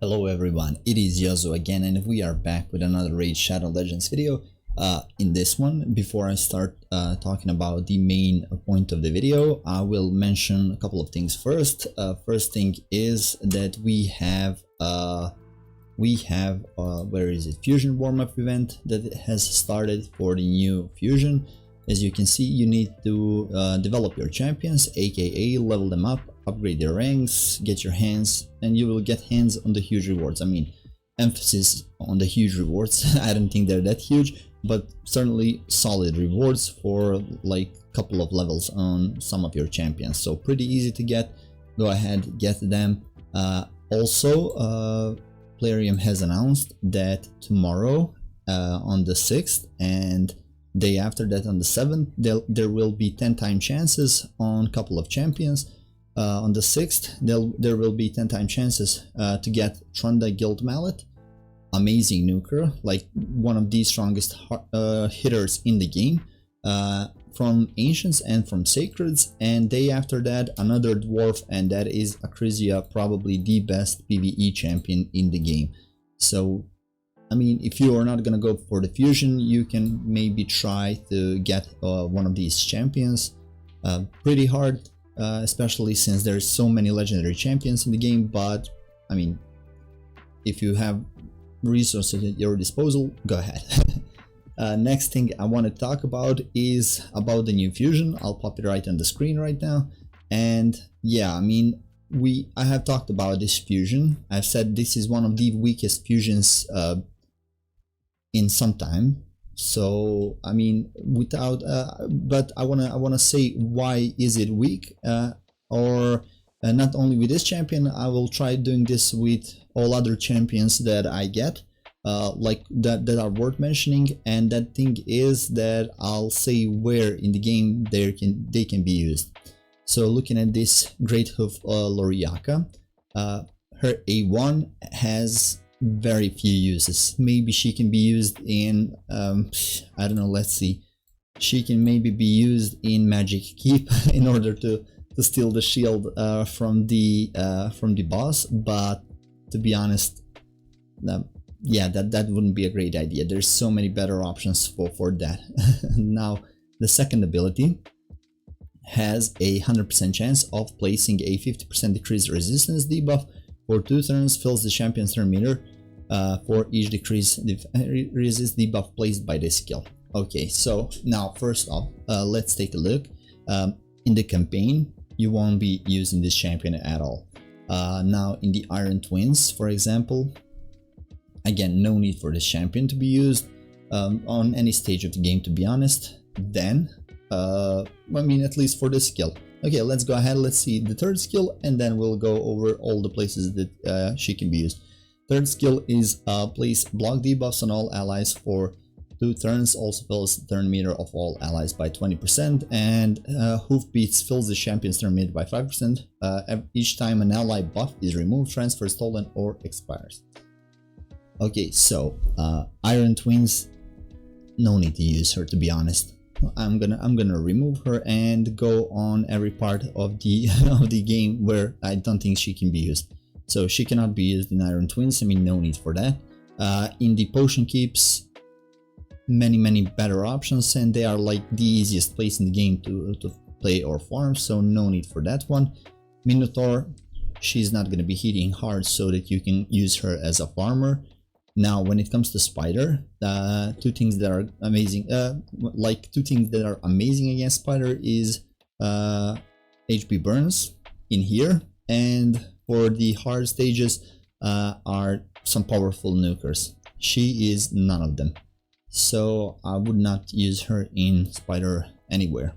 Hello everyone, it is Yozo again, and we are back with another Raid Shadow Legends video. In this one, before I start talking about the main point of the video, I will mention a couple of things first. First thing is that we have where is it, Fusion warm-up event that has started for the new Fusion. As you can see, you need to develop your champions, aka level them up, upgrade their ranks, get your hands, and you will get hands on the huge rewards. I mean, emphasis on the huge rewards. I don't think they're that huge, but certainly solid rewards for like a couple of levels on some of your champions. So pretty easy to get. Go ahead, get them. Also, Plarium has announced that tomorrow on the 6th and day after that on the 7th, there will be 10-time chances on a couple of champions. On the 6th, there will be 10-time chances to get Trunda Guild Mallet. Amazing nuker, like one of the strongest hitters in the game, from Ancients and from Sacreds. And day after that, another Dwarf, and that is Acrisia, probably the best PvE champion in the game. So, I mean, if you are not gonna go for the Fusion, you can maybe try to get one of these champions. Pretty hard. Especially since there's so many legendary champions in the game, but I mean, if you have resources at your disposal, go ahead. Next thing I want to talk about is about the new Fusion. I'll pop it right on the screen right now. And yeah, I mean, I have talked about this Fusion. I've said this is one of the weakest Fusions in some time. So I mean, without but I wanna say why is it weak, or not only with this champion. I will try doing this with all other champions that I get, like that are worth mentioning. And that thing is that I'll say where in the game they can be used. So looking at this GREATHOOF Loriaka, her A1 has very few uses. Maybe she can be used in I don't know, let's see, she can maybe be used in Magic Keep in order to steal the shield from the boss, but to be honest, yeah, that wouldn't be a great idea. There's so many better options for that. Now the second ability has a 100% chance of placing a 50% decreased resistance debuff for 2 turns, fills the champion's turn meter for each decrease resist debuff placed by this skill. Okay, so now first off, let's take a look. In the campaign, you won't be using this champion at all. Now in the Iron Twins, for example, again, no need for this champion to be used on any stage of the game, to be honest. Then, I mean, at least for this skill. Okay, let's go ahead, let's see the third skill, and then we'll go over all the places that she can be used. Third skill is place block debuffs on all allies for 2 turns, also fills the turn meter of all allies by 20%, and Hoofbeats fills the champion's turn meter by 5% each time an ally buff is removed, transferred, stolen, or expires. Okay, so Iron Twins, no need to use her, to be honest. I'm gonna remove her and go on every part of the of the game where I don't think she can be used. So she cannot be used in Iron Twins. I mean, no need for that. In the Potion Keeps, many better options, and they are like the easiest place in the game to play or farm, so no need for that one. Minotaur, she's not gonna be hitting hard so that you can use her as a farmer. Now, when it comes to Spider, two things that are amazing, against Spider is HP burns in here, and for the hard stages are some powerful nukers. She is none of them, so I would not use her in Spider anywhere.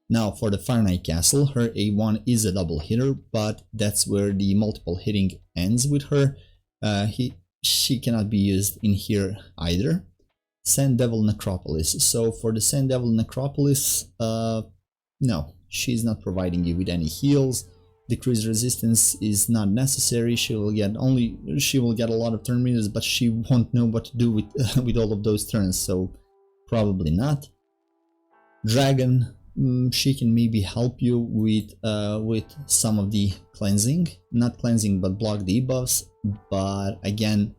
Now for the Fire Knight Castle, her A1 is a double hitter, but that's where the multiple hitting ends with her. She cannot be used in here either. Sand Devil Necropolis. So for the Sand Devil Necropolis, no, she's not providing you with any heals. Decreased resistance is not necessary. She will get a lot of turn meters, but she won't know what to do with with all of those turns, so probably not. Dragon, she can maybe help you with some of the cleansing, not cleansing but block debuffs. But again,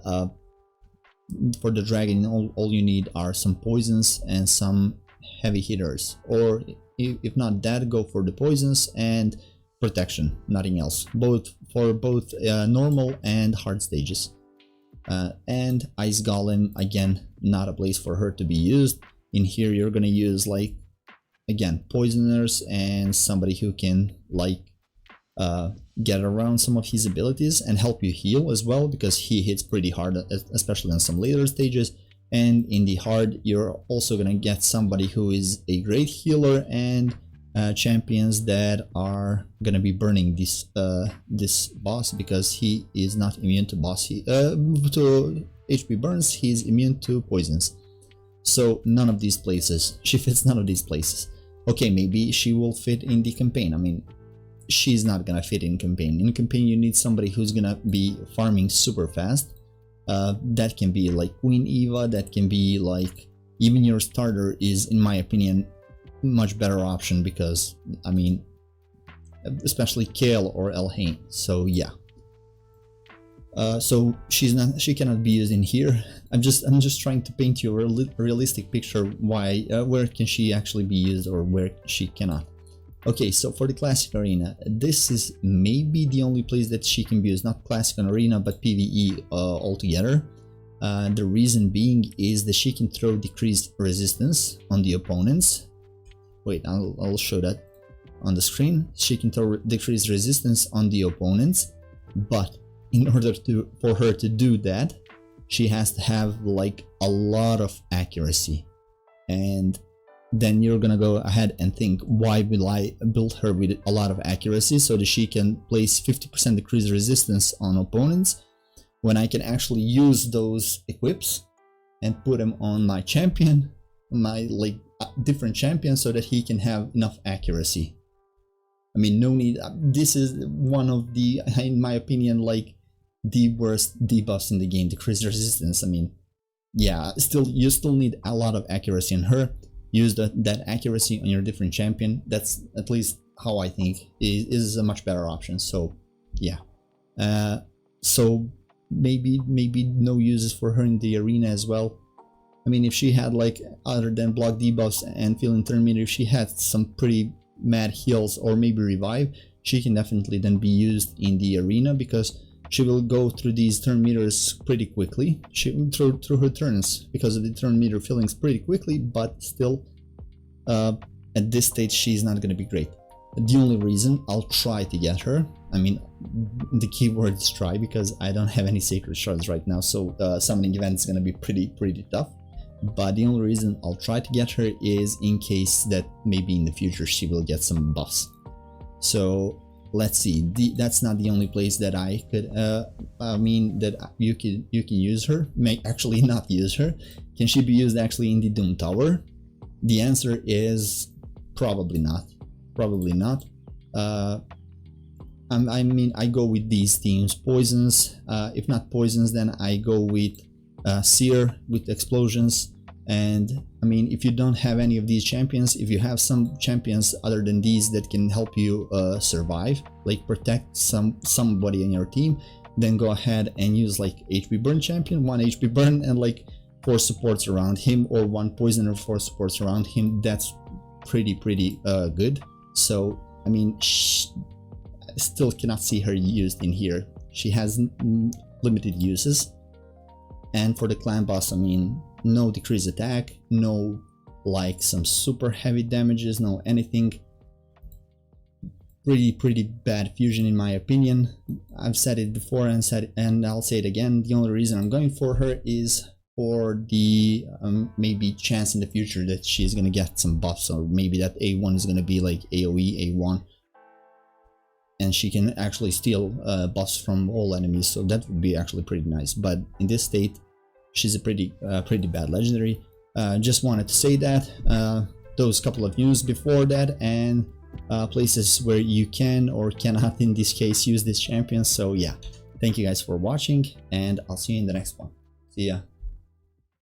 for the dragon, all you need are some poisons and some heavy hitters, or if not that, go for the poisons and protection, nothing else, for both normal and hard stages. And Ice Golem, again, not a place for her to be used. In here you're gonna use, like, again, poisoners and somebody who can, like, get around some of his abilities and help you heal as well, because he hits pretty hard, especially on some later stages. And in the hard, you're also gonna get somebody who is a great healer, and champions that are gonna be burning this boss, because he is not immune to to HP burns. He's immune to poisons. So none of these places, she fits none of these places. Okay, maybe she will fit in the campaign. I mean, she's not gonna fit in campaign. In campaign you need somebody who's gonna be farming super fast. That can be like Queen Eva, that can be like, even your starter is, in my opinion, much better option, because I mean, especially Kale or Elhain. So yeah, so she cannot be used in here. I'm just trying to paint you a realistic picture where can she actually be used or where she cannot. Okay, so for the classic arena, this is maybe the only place that she can be used, not classic arena but PvE altogether. The reason being is that she can throw decreased resistance on the opponents. Wait, I'll show that on the screen. She can throw decreased resistance on the opponents, but in order for her to do that, she has to have like a lot of accuracy. And then you're gonna go ahead and think, why will I build her with a lot of accuracy so that she can place 50% decreased resistance on opponents, when I can actually use those equips and put them on my champion, my like different champion, so that he can have enough accuracy. I mean, no need. This is one of the, in my opinion, like the worst debuffs in the game, decreased resistance. I mean, yeah, you still need a lot of accuracy on her. Use that accuracy on your different champion. That's at least how I think is a much better option. So yeah, so maybe no uses for her in the arena as well. I mean, if she had, like, other than block debuffs and fill in turn meter, if she had some pretty mad heals or maybe revive, she can definitely then be used in the arena, because she will go through these turn meters pretty quickly. She will through her turns, because of the turn meter fillings pretty quickly, but still at this stage she's not going to be great. The only reason I'll try to get her, I mean, the keyword is try, because I don't have any sacred shards right now, so summoning event is going to be pretty tough. But the only reason I'll try to get her is in case that maybe in the future she will get some buffs. So let's see, that's not the only place that I could I mean that you can use her. May actually not use her. Can she be used actually in the Doom Tower? The answer is probably not. I mean, I go with these teams: poisons, if not poisons, then I go with Seer with explosions. And I mean, if you don't have any of these champions, if you have some champions other than these that can help you survive, like protect somebody in your team, then go ahead and use like HP burn champion, 1 HP burn, and like 4 supports around him, or 1 poison or 4 supports around him. That's pretty good. So I mean, I still cannot see her used in here. She has limited uses. And for the clan boss, I mean, no decreased attack, no like some super heavy damages, no anything. Pretty bad fusion in my opinion. I've said it before and I'll say it again. The only reason I'm going for her is for the maybe chance in the future that she's gonna get some buffs, or maybe that A1 is gonna be like AoE A1, and she can actually steal buffs from all enemies, so that would be actually pretty nice. But in this state, she's a pretty bad legendary. Just wanted to say that. Those couple of news before that, and places where you can or cannot in this case use this champion. So yeah, thank you guys for watching, and I'll see you in the next one. See ya.